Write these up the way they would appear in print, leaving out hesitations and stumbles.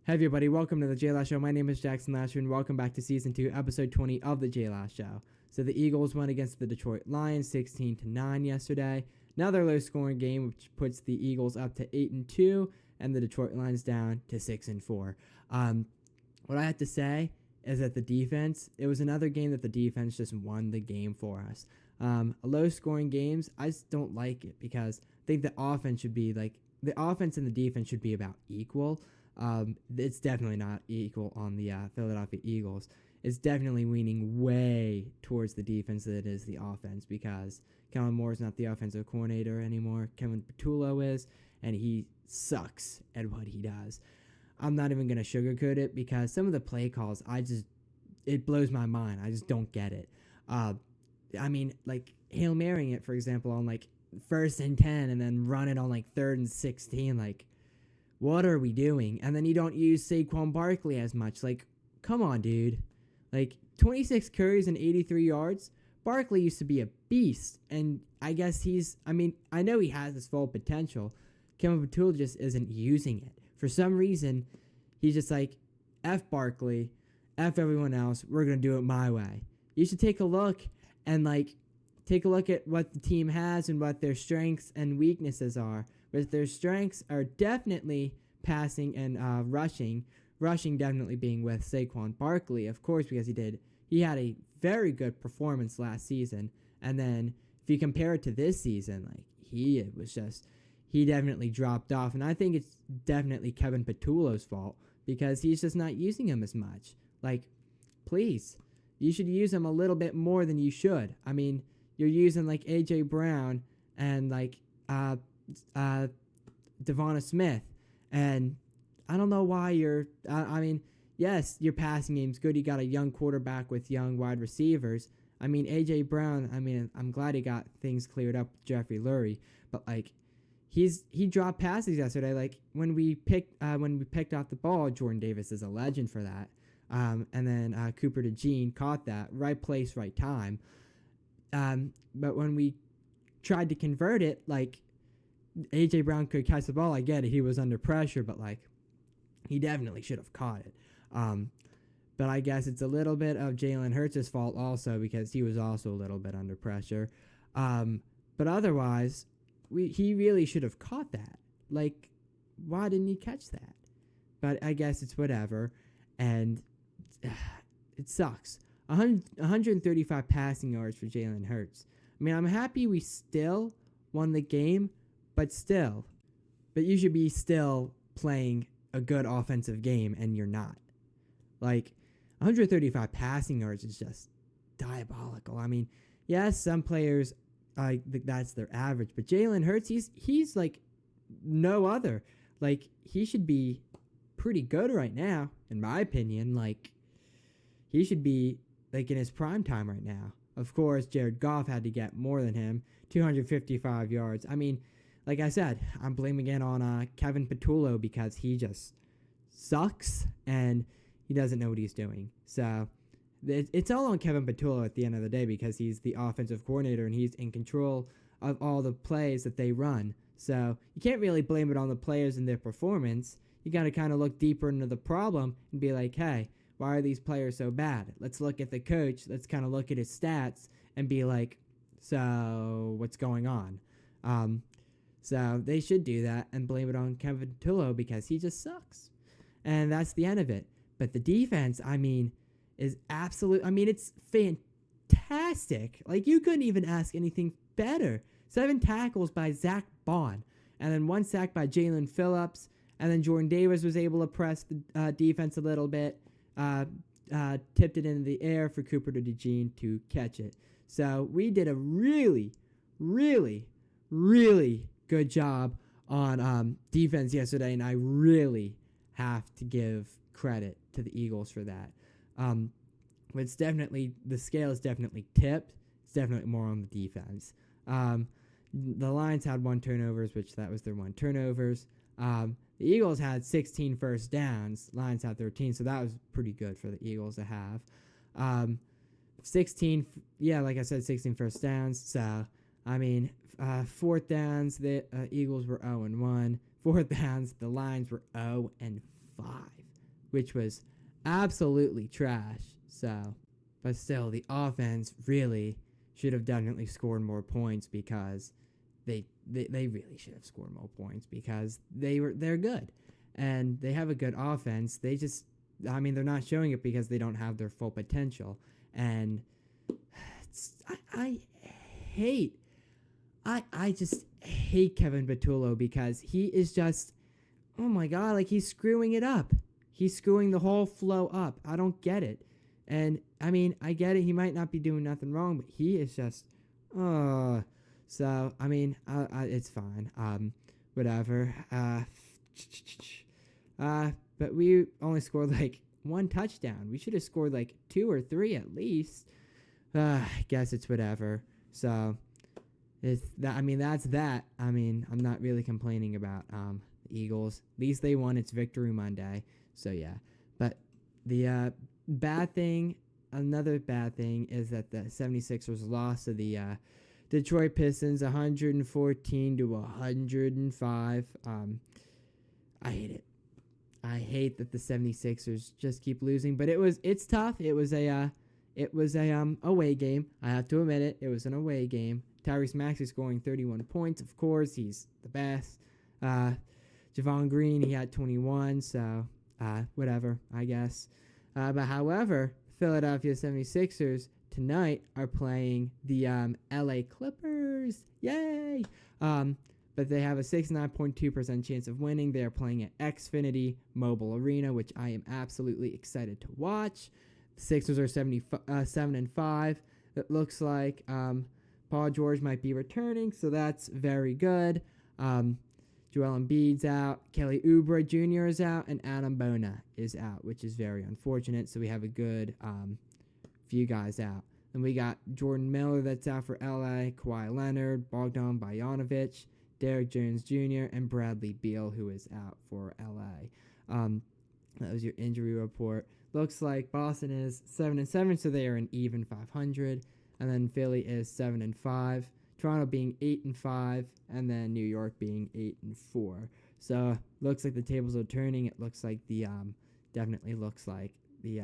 Hey everybody, welcome to the JLash Show. My name is Jackson Lasher, and welcome back to Season 2, Episode 20 of the JLash Show. So the Eagles won against the Detroit Lions 16-9 yesterday. Another low-scoring game, which puts the Eagles up to 8-2, and the Detroit Lions down to 6-4. What I have to say is that the defense, it was another game that the defense just won the game for us. Low-scoring games, I just don't like it because I think the offense and the defense should be about equal. It's definitely not equal on the Philadelphia Eagles. It's definitely leaning way towards the defense than it is the offense because Kellen Moore's not the offensive coordinator anymore. Kevin Patullo is, and he sucks at what he does. I'm not even going to sugarcoat it because some of the play calls, it blows my mind. I just don't get it. Like Hail Marying it, for example, on like 1st and 10 and then run it on like 3rd and 16, like, what are we doing? And then you don't use Saquon Barkley as much. Like, come on, dude. Like, 26 carries and 83 yards. Barkley used to be a beast. And I guess I know he has his full potential. Kevin Patullo just isn't using it. For some reason, he's just like, F Barkley, F everyone else. We're going to do it my way. You should take a look at what the team has and what their strengths and weaknesses are. But their strengths are definitely passing and rushing. Rushing definitely being with Saquon Barkley, of course, because he had a very good performance last season. And then if you compare it to this season, like he definitely dropped off. And I think it's definitely Kevin Patullo's fault because he's just not using him as much. Like, please, you should use him a little bit more than you should. I mean, you're using like A.J. Brown and like Devonta Smith, and I don't know why yes, your passing game's good. You got a young quarterback with young wide receivers. I mean, A.J. Brown, I'm glad he got things cleared up with Jeffrey Lurie, but like he dropped passes yesterday. Like when we picked off the ball, Jordan Davis is a legend for that. And then Cooper DeJean caught that, right place, right time. But when we tried to convert it, like A.J. Brown could catch the ball. I get it. He was under pressure, but like he definitely should have caught it. But I guess it's a little bit of Jalen Hurts' fault also because he was also a little bit under pressure. But otherwise, he really should have caught that. Like, why didn't he catch that? But I guess it's whatever. And it sucks. 135 passing yards for Jalen Hurts. I mean, I'm happy we still won the game, but you should be still playing a good offensive game, and you're not. Like, 135 passing yards is just diabolical. I mean, yes, some players, that's their average, but Jalen Hurts, he's like no other. Like, he should be pretty good right now, in my opinion. Like, he should be like in his prime time right now. Of course, Jared Goff had to get more than him, 255 yards. I mean, like I said, I'm blaming it on Kevin Patullo because he just sucks and he doesn't know what he's doing. So it's all on Kevin Patullo at the end of the day because he's the offensive coordinator and he's in control of all the plays that they run. So you can't really blame it on the players and their performance. You got to kind of look deeper into the problem and be like, hey, why are these players so bad? Let's look at the coach. Let's kind of look at his stats and be like, so what's going on? So they should do that and blame it on Kevin Patullo because he just sucks. And that's the end of it. But the defense, is absolute. It's fantastic. Like, you couldn't even ask anything better. 7 tackles by Zach Bond. And then 1 sack by Jalen Phillips. And then Jordan Davis was able to press the defense a little bit. Tipped it into the air for Cooper DeJean to catch it. So we did a really, really, really good job on defense yesterday, and I really have to give credit to the Eagles for that. But it's definitely, the scale is definitely tipped. It's definitely more on the defense. The Lions had 1 turnovers, which that was their 1 turnovers. The Eagles had 16 first downs. Lions had 13, so that was pretty good for the Eagles to have. 16 first downs. So, fourth downs, the Eagles were 0-1. Fourth downs, the Lions were 0-5. which was absolutely trash. So, but still, the offense really should have definitely scored more points because they really should have scored more points because they're good and they have a good offense. They just, I mean, they're not showing it because they don't have their full potential. And I hate I just hate Kevin Batullo because he is just, oh my god, like he's screwing it up. He's screwing the whole flow up. I don't get it. And I mean, I get it. He might not be doing nothing wrong, but he is just, so I mean, it's fine. Whatever. But we only scored like one touchdown. We should have scored like 2 or 3 at least. I guess it's whatever. So it's that. I mean, that's that. I mean, I'm not really complaining about the Eagles. At least they won. It's Victory Monday. So yeah. But the another bad thing is that the 76ers lost to the Detroit Pistons 114 to 105. I hate it. I hate that the 76ers just keep losing, but it's tough. It was a away game. I have to admit it. It was an away game. Tyrese Maxey scoring 31 points. Of course, he's the best. Javon Green, he had 21, so whatever, I guess. But however, Philadelphia 76ers tonight are playing the LA Clippers. Yay! But they have a 69.2% chance of winning. They are playing at Xfinity Mobile Arena, which I am absolutely excited to watch. The Sixers are 7-5. It looks like Paul George might be returning, so that's very good. Joel Embiid's out, Kelly Oubre Jr. is out, and Adam Bona is out, which is very unfortunate. So we have a good few guys out. Then we got Jordan Miller that's out for LA, Kawhi Leonard, Bogdan Bogdanovic, Derek Jones Jr., and Bradley Beal, who is out for LA. That was your injury report. Looks like Boston is 7-7, so they are an even 500. And then Philly is 7-5. Toronto being 8-5, and then New York being 8-4. So looks like the tables are turning. It looks like the definitely looks like the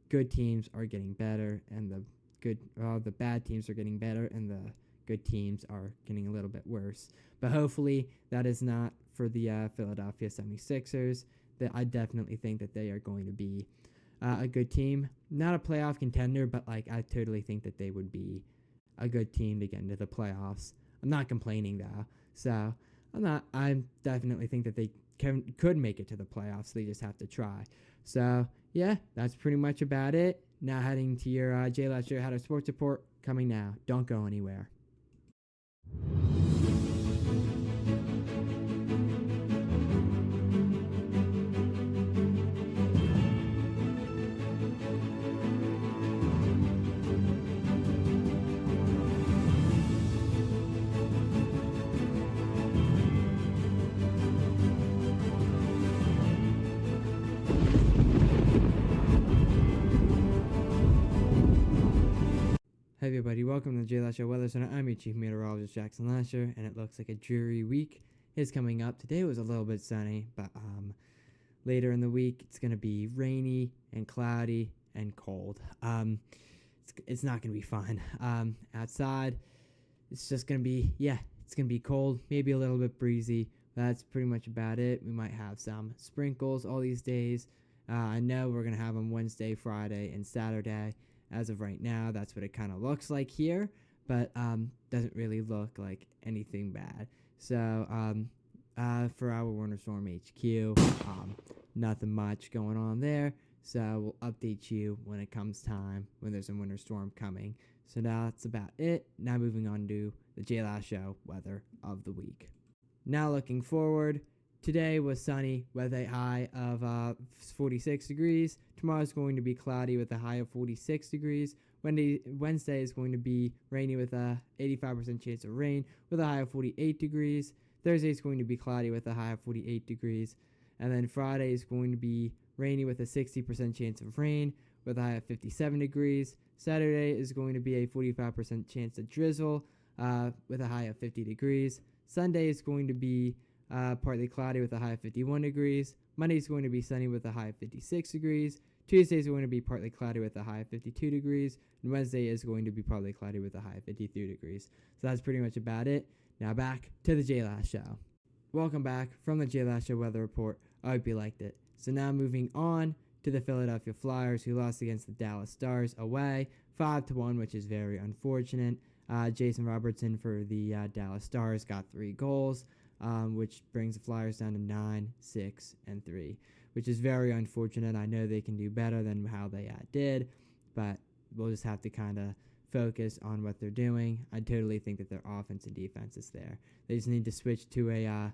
good teams are getting better, and the bad teams are getting better, and the good teams are getting a little bit worse. But hopefully that is not for the Philadelphia 76ers. That I definitely think that they are going to be a good team, not a playoff contender, but like I totally think that they would be a good team to get into the playoffs. I'm not complaining though, so I definitely think that they could make it to the playoffs. They just have to try. So yeah, that's pretty much about it. Now heading to your JLash How to Sports Report coming now. Don't go anywhere. Hey everybody, welcome to the JLash Weather Center. I'm your Chief Meteorologist, Jackson Lasher, and it looks like a dreary week is coming up. Today was a little bit sunny, but later in the week it's going to be rainy and cloudy and cold. It's not going to be fun. Outside, it's just going to be, it's going to be cold, maybe a little bit breezy. That's pretty much about it. We might have some sprinkles all these days. I know we're going to have them Wednesday, Friday, and Saturday. As of right now, that's what it kind of looks like here, but doesn't really look like anything bad. So for our Winter Storm HQ, nothing much going on there. So we'll update you when it comes time, when there's a winter storm coming. So that's about it. Now moving on to the JLash Show weather of the week. Now looking forward, today was sunny with a high of 46 degrees. Tomorrow's going to be cloudy with a high of 46 degrees. Wednesday is going to be rainy with a 85% chance of rain with a high of 48 degrees. Thursday is going to be cloudy with a high of 48 degrees. And then Friday is going to be rainy with a 60% chance of rain with a high of 57 degrees. Saturday is going to be a 45% chance of drizzle with a high of 50 degrees. Sunday is going to be partly cloudy with a high of 51 degrees. Monday is going to be sunny with a high of 56 degrees. Tuesday is going to be partly cloudy with a high of 52 degrees. And Wednesday is going to be partly cloudy with a high of 53 degrees. So that's pretty much about it. Now back to the JLash Show. Welcome back from the JLash Show weather report. I hope you liked it. So now moving on to the Philadelphia Flyers, who lost against the Dallas Stars away 5-1, which is very unfortunate. Jason Robertson for the Dallas Stars got 3 goals, which brings the Flyers down to 9-6-3, which is very unfortunate. I know they can do better than how they did, but we'll just have to kind of focus on what they're doing. I totally think that their offense and defense is there. They just need to switch to a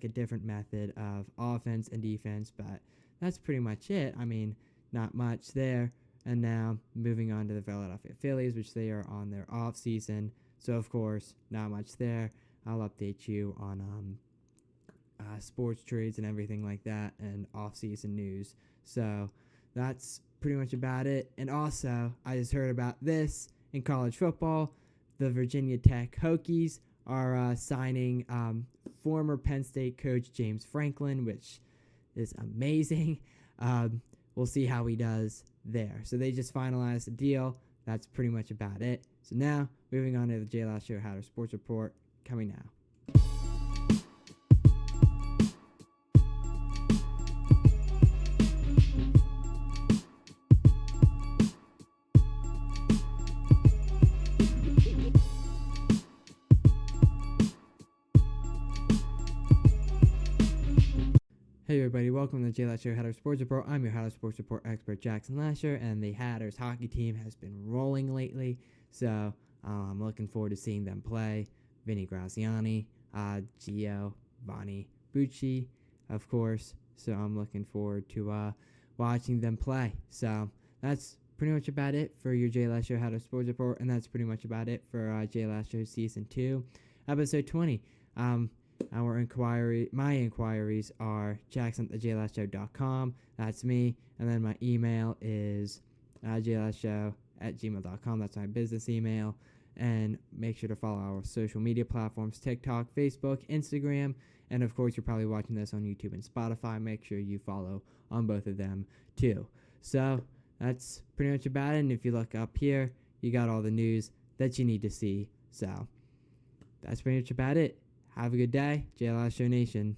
different method of offense and defense, but that's pretty much it. I mean, not much there. And now moving on to the Philadelphia Phillies, which they are on their off season. So of course, not much there. I'll update you on sports trades and everything like that and off season news. So that's pretty much about it. And also, I just heard about this in college football. The Virginia Tech Hokies are signing former Penn State coach James Franklin, which is amazing. We'll see how he does there. So they just finalized the deal. That's pretty much about it. So now, moving on to the JLash Show Hatter Sports Report, coming now. Hey everybody, welcome to the JLash Show Hatter Sports Report. I'm your Hatter Sports Report expert, Jackson Lasher, and the Hatters hockey team has been rolling lately, so I'm looking forward to seeing them play. Vinny Graziani, Gio, Bonnie Bucci, of course, so I'm looking forward to watching them play. So that's pretty much about it for your JLash Show Hatter Sports Report, and that's pretty much about it for JLash Show Season 2, Episode 20. My inquiries are jackson@jlashow.com. That's me. And then my email is jlashow@gmail.com. That's my business email. And make sure to follow our social media platforms, TikTok, Facebook, Instagram. And of course, you're probably watching this on YouTube and Spotify. Make sure you follow on both of them too. So that's pretty much about it. And if you look up here, you got all the news that you need to see. So that's pretty much about it. Have a good day, JLash Show Nation.